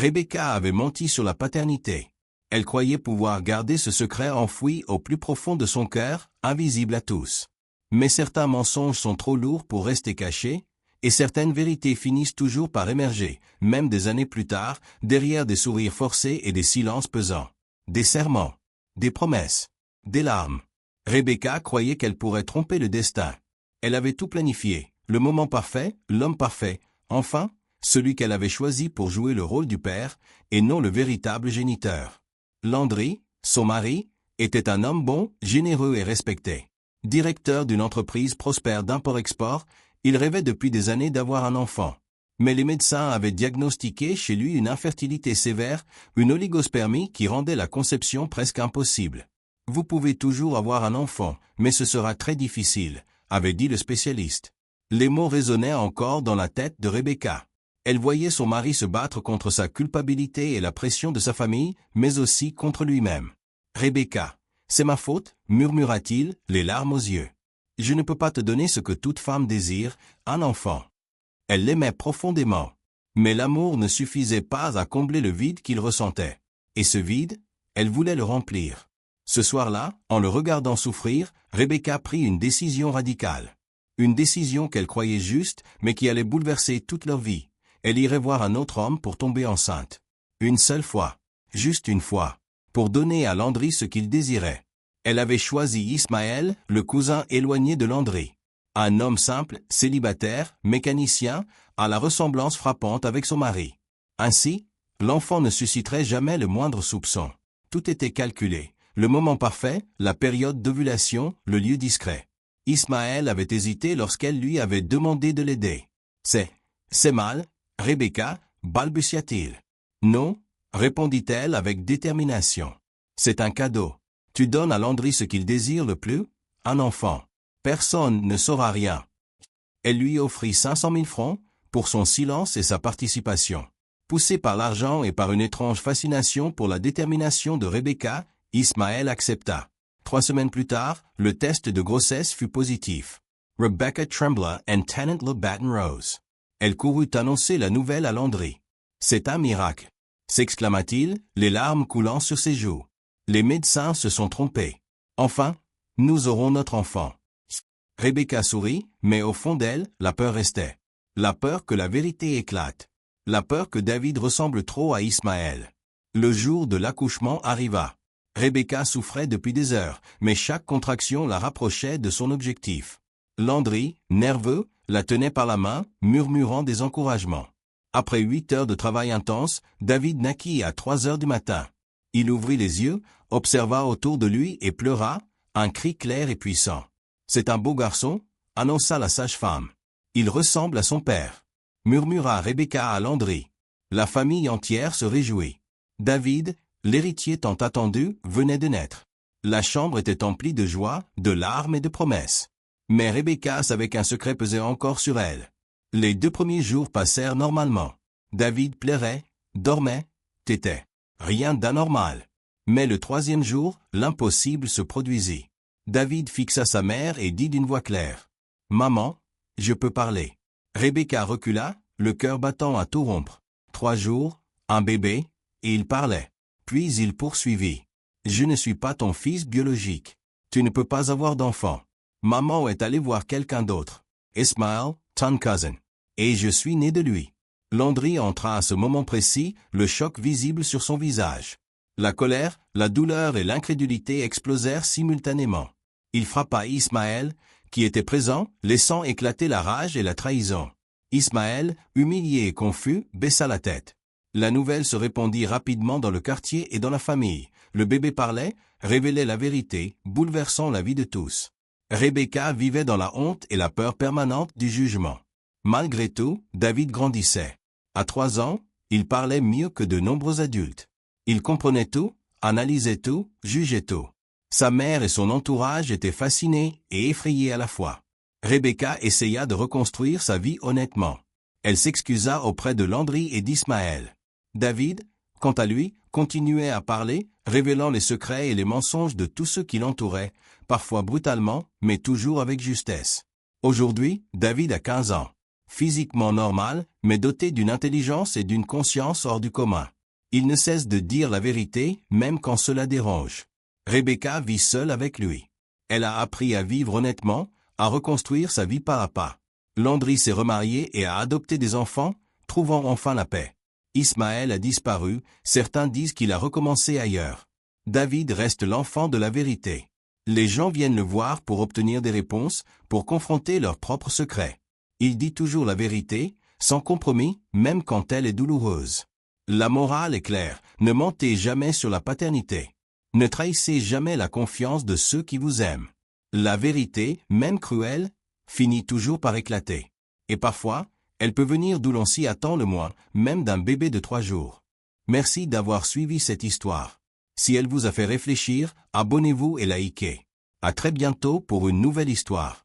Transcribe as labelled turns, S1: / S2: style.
S1: Rebecca avait menti sur la paternité. Elle croyait pouvoir garder ce secret enfoui au plus profond de son cœur, invisible à tous. Mais certains mensonges sont trop lourds pour rester cachés, et certaines vérités finissent toujours par émerger, même des années plus tard, derrière des sourires forcés et des silences pesants. Des serments, des promesses, des larmes. Rebecca croyait qu'elle pourrait tromper le destin. Elle avait tout planifié, le moment parfait, l'homme parfait, enfin, celui qu'elle avait choisi pour jouer le rôle du père, et non le véritable géniteur. Landry, son mari, était un homme bon, généreux et respecté. Directeur d'une entreprise prospère d'import-export, il rêvait depuis des années d'avoir un enfant. Mais les médecins avaient diagnostiqué chez lui une infertilité sévère, une oligospermie qui rendait la conception presque impossible. Vous pouvez toujours avoir un enfant, mais ce sera très difficile, avait dit le spécialiste. Les mots résonnaient encore dans la tête de Rebecca. Elle voyait son mari se battre contre sa culpabilité et la pression de sa famille, mais aussi contre lui-même. « Rebecca, c'est ma faute » murmura-t-il, les larmes aux yeux. « Je ne peux pas te donner ce que toute femme désire, un enfant. » Elle l'aimait profondément. Mais l'amour ne suffisait pas à combler le vide qu'il ressentait. Et ce vide, elle voulait le remplir. Ce soir-là, en le regardant souffrir, Rebecca prit une décision radicale. Une décision qu'elle croyait juste, mais qui allait bouleverser toute leur vie. Elle irait voir un autre homme pour tomber enceinte. Une seule fois. Juste une fois. Pour donner à Landry ce qu'il désirait. Elle avait choisi Ismaël, le cousin éloigné de Landry. Un homme simple, célibataire, mécanicien, à la ressemblance frappante avec son mari. Ainsi, l'enfant ne susciterait jamais le moindre soupçon. Tout était calculé. Le moment parfait, la période d'ovulation, le lieu discret. Ismaël avait hésité lorsqu'elle lui avait demandé de l'aider. C'est mal, Rebecca, balbutia-t-il. Non, répondit-elle avec détermination. C'est un cadeau. Tu donnes à Landry ce qu'il désire le plus, un enfant. Personne ne saura rien. Elle lui offrit 500 000 francs, pour son silence et sa participation. Poussé par l'argent et par une étrange fascination pour la détermination de Rebecca, Ismaël accepta. 3 semaines plus tard, le test de grossesse fut positif. Rebecca trembla and Tenant le Baton Rose. Elle courut annoncer la nouvelle à Landry. « C'est un miracle !» s'exclama-t-il, les larmes coulant sur ses joues. « Les médecins se sont trompés. Enfin, nous aurons notre enfant. » Rebecca sourit, mais au fond d'elle, la peur restait. La peur que la vérité éclate. La peur que David ressemble trop à Ismaël. Le jour de l'accouchement arriva. Rebecca souffrait depuis des heures, mais chaque contraction la rapprochait de son objectif. Landry, nerveux, la tenait par la main, murmurant des encouragements. Après 8 heures de travail intense, David naquit à 3 heures du matin. Il ouvrit les yeux, observa autour de lui et pleura, un cri clair et puissant. « C'est un beau garçon » annonça la sage-femme. « Il ressemble à son père » murmura Rebecca à Landry. La famille entière se réjouit. David, l'héritier tant attendu, venait de naître. La chambre était emplie de joie, de larmes et de promesses. Mais Rebecca savait qu'un secret pesait encore sur elle. Les 2 premiers jours passèrent normalement. David plairait, dormait, tétait. Rien d'anormal. Mais le 3e jour, l'impossible se produisit. David fixa sa mère et dit d'une voix claire. « Maman, je peux parler. » Rebecca recula, le cœur battant à tout rompre. 3 jours, un bébé, et il parlait. Puis il poursuivit. « Je ne suis pas ton fils biologique. Tu ne peux pas avoir d'enfant. Maman est allée voir quelqu'un d'autre. Ismaël, ton cousin. Et je suis né de lui. » Landry entra à ce moment précis, le choc visible sur son visage. La colère, la douleur et l'incrédulité explosèrent simultanément. Il frappa Ismaël, qui était présent, laissant éclater la rage et la trahison. Ismaël, humilié et confus, baissa la tête. La nouvelle se répandit rapidement dans le quartier et dans la famille. Le bébé parlait, révélait la vérité, bouleversant la vie de tous. Rebecca vivait dans la honte et la peur permanente du jugement. Malgré tout, David grandissait. À 3 ans, il parlait mieux que de nombreux adultes. Il comprenait tout, analysait tout, jugeait tout. Sa mère et son entourage étaient fascinés et effrayés à la fois. Rebecca essaya de reconstruire sa vie honnêtement. Elle s'excusa auprès de Landry et d'Ismaël. David, quant à lui, continuait à parler, révélant les secrets et les mensonges de tous ceux qui l'entouraient, parfois brutalement, mais toujours avec justesse. Aujourd'hui, David a 15 ans. physiquement normal, mais doté d'une intelligence et d'une conscience hors du commun. Il ne cesse de dire la vérité, même quand cela dérange. Rebecca vit seule avec lui. Elle a appris à vivre honnêtement, à reconstruire sa vie pas à pas. Landry s'est remarié et a adopté des enfants, trouvant enfin la paix. Ismaël a disparu, certains disent qu'il a recommencé ailleurs. David reste l'enfant de la vérité. Les gens viennent le voir pour obtenir des réponses, pour confronter leurs propres secrets. Il dit toujours la vérité, sans compromis, même quand elle est douloureuse. La morale est claire, ne mentez jamais sur la paternité. Ne trahissez jamais la confiance de ceux qui vous aiment. La vérité, même cruelle, finit toujours par éclater. Et parfois, elle peut venir d'où l'on s'y attend le moins, même d'un bébé de 3 jours. Merci d'avoir suivi cette histoire. Si elle vous a fait réfléchir, abonnez-vous et likez. À très bientôt pour une nouvelle histoire.